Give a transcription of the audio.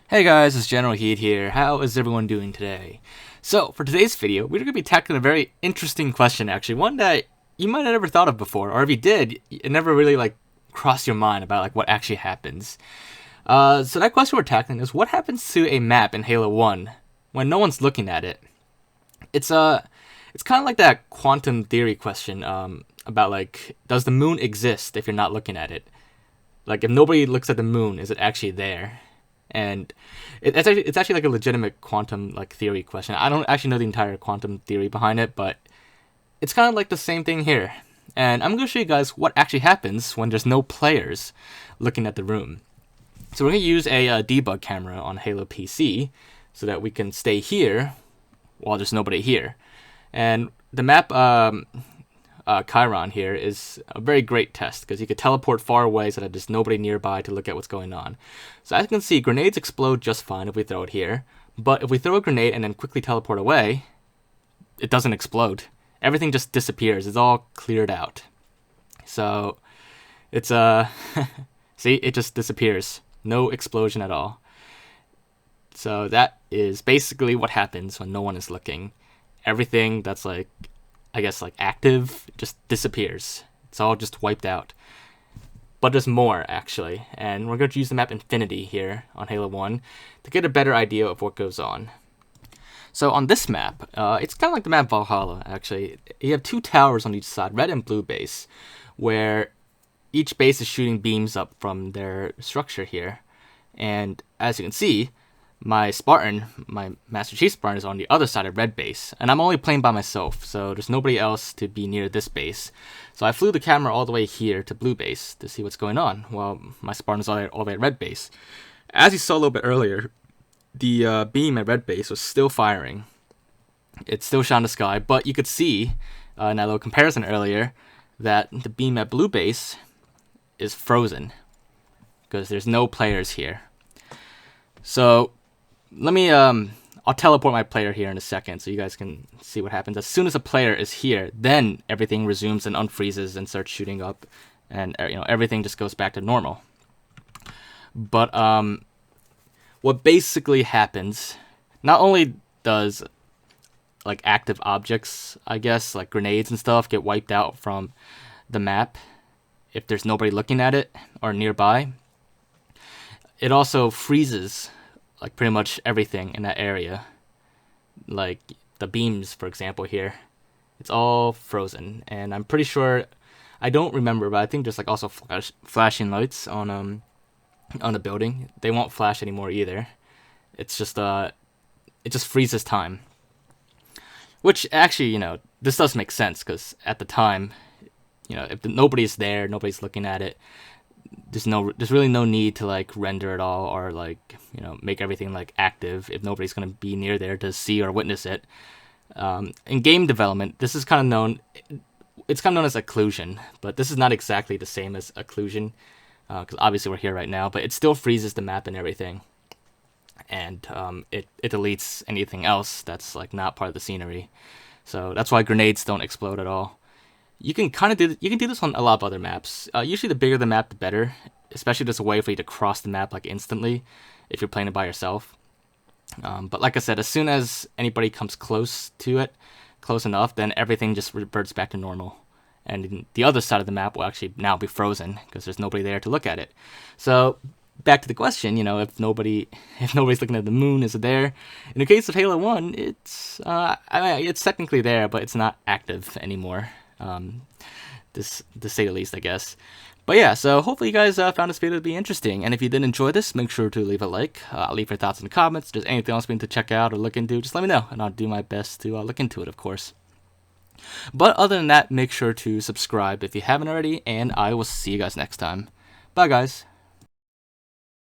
Hey guys, it's Generalkidd here. How is everyone doing today? So, for today's video, we're going to be tackling a very interesting question actually, one that you might have never thought of before, or if you did, it never really crossed your mind about what actually happens. So that question we're tackling is what happens to a map in Halo 1 when no one's looking at it? It's kind of like that quantum theory question about does the moon exist if you're not looking at it? Like if nobody looks at the moon, is it actually there? And it's actually like a legitimate quantum theory question. I don't actually know the entire quantum theory behind it, but it's kind of like the same thing here. And I'm going to show you guys what actually happens when there's no players looking at the room. So we're going to use a debug camera on Halo PC so that we can stay here while there's nobody here. And the map Chiron here is a very great test because you could teleport far away so that there's nobody nearby to look at what's going on. So as you can see, grenades explode just fine if we throw it here, but if we throw a grenade and then quickly teleport away, it doesn't explode. Everything just disappears. It's all cleared out. So it's see, it just disappears. No explosion at all. So that is basically what happens when no one is looking. Everything that's active just disappears. It's all just wiped out. But there's more, actually. And we're going to use the map Infinity here on Halo 1 to get a better idea of what goes on. So on this map, it's kind of like the map Valhalla, actually. You have two towers on each side, red and blue base, where each base is shooting beams up from their structure here. And as you can see, my Spartan, my Master Chief Spartan, is on the other side of red base, and I'm only playing by myself, so there's nobody else to be near this base. So I flew the camera all the way here to blue base to see what's going on, while my Spartan is all the way at red base. As you saw a little bit earlier, the beam at red base was still firing. It still shot in the sky, but you could see in that little comparison earlier that the beam at blue base is frozen because there's no players here. So let me, I'll teleport my player here in a second so you guys can see what happens. As soon as a player is here, then everything resumes and unfreezes and starts shooting up, and everything just goes back to normal. But what basically happens, not only does active objects, I guess, like grenades and stuff, get wiped out from the map if there's nobody looking at it or nearby, it also freezes pretty much everything in that area. Like the beams, for example, here, it's all frozen. And I'm pretty sure, I don't remember, but I think there's also flashing lights on the building. They won't flash anymore either. It's just it just freezes time. Which actually, this does make sense because at the time, if nobody's there, nobody's looking at it, there's really no need to render it all or make everything active if nobody's going to be near there to see or witness it. In game development, this is kind of known. It's kind of known as occlusion, but this is not exactly the same as occlusion because obviously we're here right now. But it still freezes the map and everything, and it deletes anything else that's not part of the scenery. So that's why grenades don't explode at all. You can do this on a lot of other maps. Usually the bigger the map, the better. Especially there's a way for you to cross the map instantly if you're playing it by yourself. But like I said, as soon as anybody comes close to it, close enough, then everything just reverts back to normal. And the other side of the map will actually now be frozen because there's nobody there to look at it. So back to the question, if nobody's looking at the moon, is it there? In the case of Halo 1, it's technically there, but it's not active anymore. To say the least, I guess. But yeah, so hopefully you guys found this video to be interesting, and if you did enjoy this, make sure to leave a like, leave your thoughts in the comments. If there's anything else we need to check out or look into, just let me know, and I'll do my best to look into it, of course. But other than that, make sure to subscribe if you haven't already, and I will see you guys next time. Bye, guys.